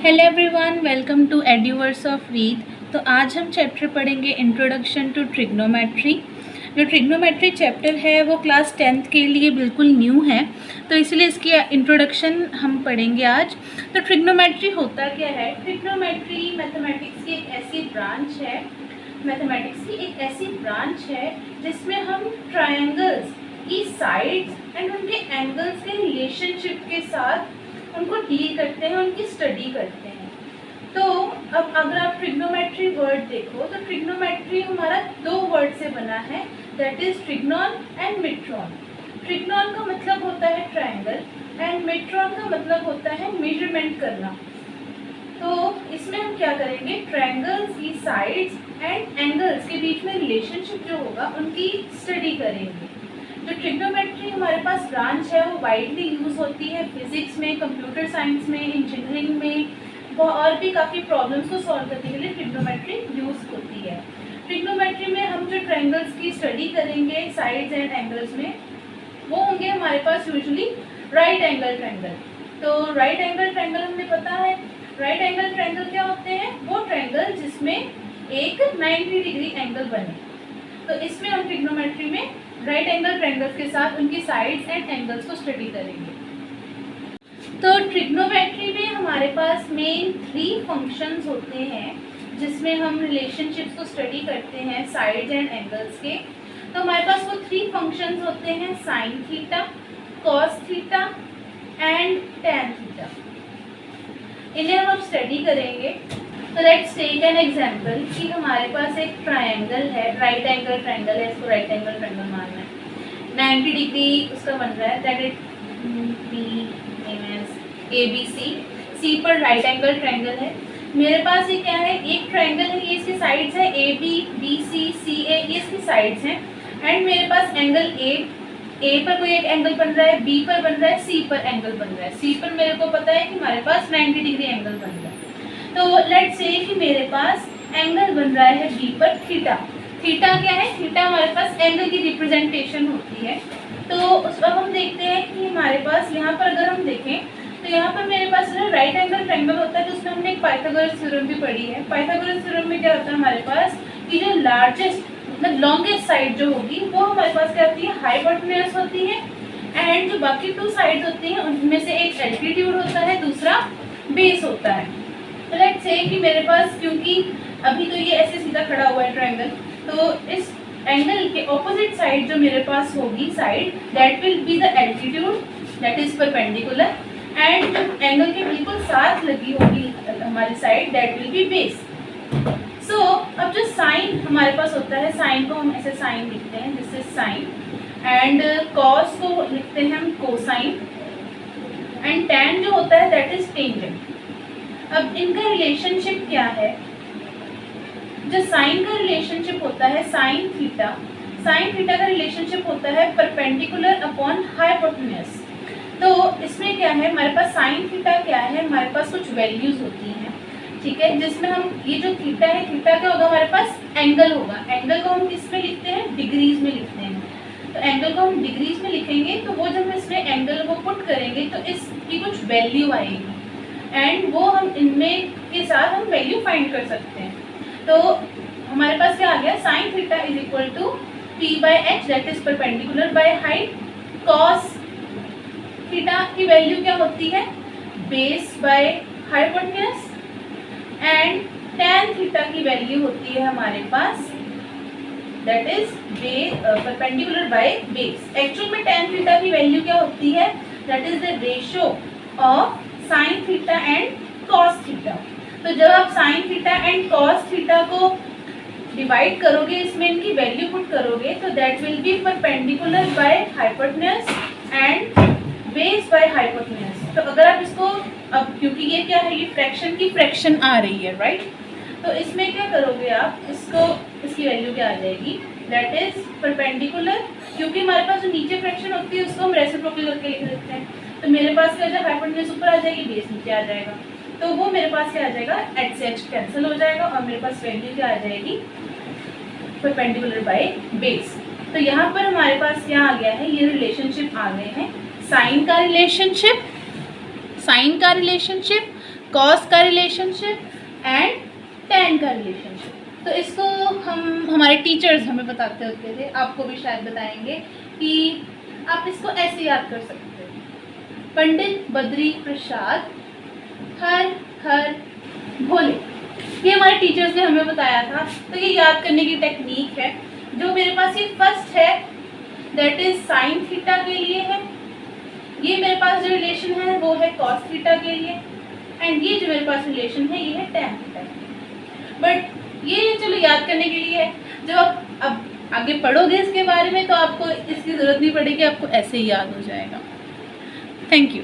Hello everyone, welcome to Eduverse of read. तो आज हम चैप्टर पढ़ेंगे इंट्रोडक्शन टू ट्रिग्नोमेट्री। जो ट्रिग्नोमेट्री चैप्टर है वो क्लास 10th के लिए बिल्कुल न्यू है, तो इसलिए इसकी इंट्रोडक्शन हम पढ़ेंगे आज। तो ट्रिग्नोमेट्री होता क्या है? ट्रिग्नोमेट्री मैथमेटिक्स की एक ऐसी ब्रांच है, जिसमें हम ट्रायंगल्स की साइड्स एंड उनके एंगल्स के रिलेशनशिप के साथ उनको डील करते हैं, उनकी स्टडी करते हैं। तो अब अगर आप ट्रिग्नोमेट्री वर्ड देखो तो ट्रिग्नोमेट्री हमारा दो वर्ड से बना है, दैट इज ट्रिग्नॉन एंड मिट्रॉन। ट्रिग्नॉन का मतलब होता है ट्रायंगल एंड मिट्रॉन का मतलब होता है मेजरमेंट करना। तो इसमें हम क्या करेंगे, ट्रायंगल्स की साइड्स एंड एंगल्स के बीच में रिलेशनशिप जो होगा उनकी स्टडी करेंगे। जो ट्रिग्नोमेट्री हमारे पास ब्रांच है वो वाइडली यूज़ होती है फिजिक्स में, कंप्यूटर साइंस में, इंजीनियरिंग में, और भी काफ़ी प्रॉब्लम्स को सॉल्व करने के लिए ट्रिग्नोमेट्री यूज़ होती है। ट्रिग्नोमेट्री में हम जो ट्रायंगल्स की स्टडी करेंगे साइड्स एंड एंगल्स में, वो होंगे हमारे पास यूजुअली राइट एंगल ट्रायंगल। तो राइट एंगल ट्रायंगल हमें पता है, राइट एंगल ट्रायंगल क्या होते हैं? वो ट्रायंगल जिसमें एक 90 डिग्री एंगल बने। तो इसमें हम ट्रिग्नोमेट्री में राइट एंगल ट्रायंगल्स के साथ उनकी साइड्स एंड एंगल्स को स्टडी करेंगे। तो ट्रिग्नोमेट्री में हमारे पास मेन 3 फंक्शंस होते हैं जिसमें हम रिलेशनशिप्स को स्टडी करते हैं साइड्स एंड एंगल्स के। तो हमारे पास वो 3 फंक्शंस होते हैं, sine theta, cos theta and tan theta. इन्हें हम स्टडी करेंगे। तो लेट्स टेक एन एग्जांपल कि हमारे पास एक ट्रायंगल है, राइट एंगल ट्रायंगल है, इसको राइट एंगल ट्रायंगल मानना है। 90 डिग्री उसका बन रहा है, that is A B C पर राइट एंगल ट्रायंगल है। मेरे पास ये क्या है, एक ट्रायंगल है, ये इसकी साइड्स है ए बी, बी सी, सी ए, ये इसकी साइड्स हैं। एंड मेरे पास एंगल ए पर कोई एक एंगल बन रहा है, बी पर बन रहा है, सी पर एंगल बन रहा है। सी पर मेरे को पता है कि हमारे पास 90 डिग्री एंगल बन रहा है। तो लेट्स से कि मेरे पास एंगल बन रहा है बी पर थीटा। थीटा क्या है? थीटा हमारे पास एंगल की रिप्रेजेंटेशन होती है। तो उस वक्त हम देखते हैं कि हमारे पास यहाँ पर अगर हम देखें तो यहाँ पर मेरे पास जो राइट एंगल ट्रायंगल होता है, तो उसमें हमने एक पाइथागोरस थ्योरम भी पढ़ी है। पाइथागोरस थ्योरम में क्या होता है हमारे पास कि जो लार्जेस्ट मतलब लॉन्गेस्ट साइड जो होगी वो हमारे पास क्या होती है, हाइपोटेन्यूज होती है। एंड जो बाकी 2 साइड्स होती हैं उनमें से एक एल्टीट्यूड होता है, दूसरा बेस होता है। तो लेट्स से कि मेरे पास, क्योंकि अभी तो ये ऐसे सीधा खड़ा हुआ है ट्रायंगल, तो इस एंगल के ऑपोजिट साइड जो मेरे पास होगी side, that will be the altitude, that is perpendicular. And जो एंगल के बिल्कुल साथ लगी होगी हमारी side, that will be base. So अब जो साइन हमारे पास होता है, साइन को हम ऐसे साइन लिखते हैं, this is sine. And cos को लिखते हैं हम कोसाइन। एंड टैन जो होता है दैट इज टेंजेंट। अब इनका रिलेशनशिप क्या है? जो साइन का रिलेशनशिप होता है साइन थीटा का रिलेशनशिप होता है परपेंडिकुलर अपॉन हाइपोटेन्यूज। तो इसमें क्या है, हमारे पास साइन थीटा क्या है, हमारे पास कुछ वैल्यूज होती हैं, ठीक है, जिसमें हम ये जो थीटा है, थीटा क्या होगा हमारे पास, एंगल होगा। एंगल को हम किस में लिखते हैं, डिग्रीज में लिखते हैं। तो एंगल को हम डिग्रीज में लिखेंगे, तो वो जब हम इसमें एंगल को पुट करेंगे तो इसकी कुछ वैल्यू आएगी एंड वो हम इनमें के साथ हम वैल्यू फाइंड कर सकते हैं। तो हमारे पास क्या आ गया, sine theta is equal to P by H, that is perpendicular by height. Cos theta की वैल्यू क्या होती है, base by hypotenuse. And tan theta की वैल्यू होती है हमारे पास, that is perpendicular by base. Actual में टैन थीटा की वैल्यू क्या होती है, that is the ratio of sine theta and cos theta. तो जब आप sine theta and cos theta को डिवाइड करोगे, इसमें इनकी वैल्यू पुट करोगे, तो that will B perpendicular by hypotenuse and base by hypotenuse. तो अगर आप इसको, अब क्योंकि ये क्या है, ये फ्रैक्शन की फ्रैक्शन आ रही है, राइट? तो इसमें क्या करोगे आप, इसको, इसकी वैल्यू क्या आ जाएगी, दैट इज परपेंडिकुलर, क्योंकि हमारे पास जो नीचे फ्रैक्शन होती है उसको हम रेसिप्रोकल करके लिख देते हैं। तो मेरे पास क्या हो जाएगा, हाइपोटेन्यूज ऊपर आ जाएगी, बेस नीचे आ जाएगा। तो वो मेरे पास क्या आ जाएगा, एच से एच कैंसिल हो जाएगा और मेरे पास वैल्यू क्या आ जाएगी, परपेंडिकुलर बाय बेस। तो यहाँ पर हमारे पास क्या आ गया है, ये रिलेशनशिप आ गए हैं, साइन का रिलेशनशिप, कॉस का रिलेशनशिप एंड tan का रिलेशनशिप। तो इसको हम हमारे टीचर्स हमें बताते होते थे, आपको भी शायद बताएंगे कि आप इसको ऐसे याद कर सकते हो, पंडित बद्री प्रसाद हर हर भोले। ये हमारे टीचर्स ने हमें बताया था। तो ये याद करने की टेक्निक है। जो मेरे पास ये फर्स्ट है दैट इज साइन थीटा के लिए है, ये मेरे पास जो रिलेशन है वो है कॉस थीटा के लिए, एंड ये जो मेरे पास रिलेशन है ये है tan थीटा के लिए। बट ये चलो याद करने के लिए है, जब आप अब आगे पढ़ोगे इसके बारे में तो आपको इसकी ज़रूरत नहीं पड़ेगी, आपको ऐसे ही याद हो जाएगा। Thank you.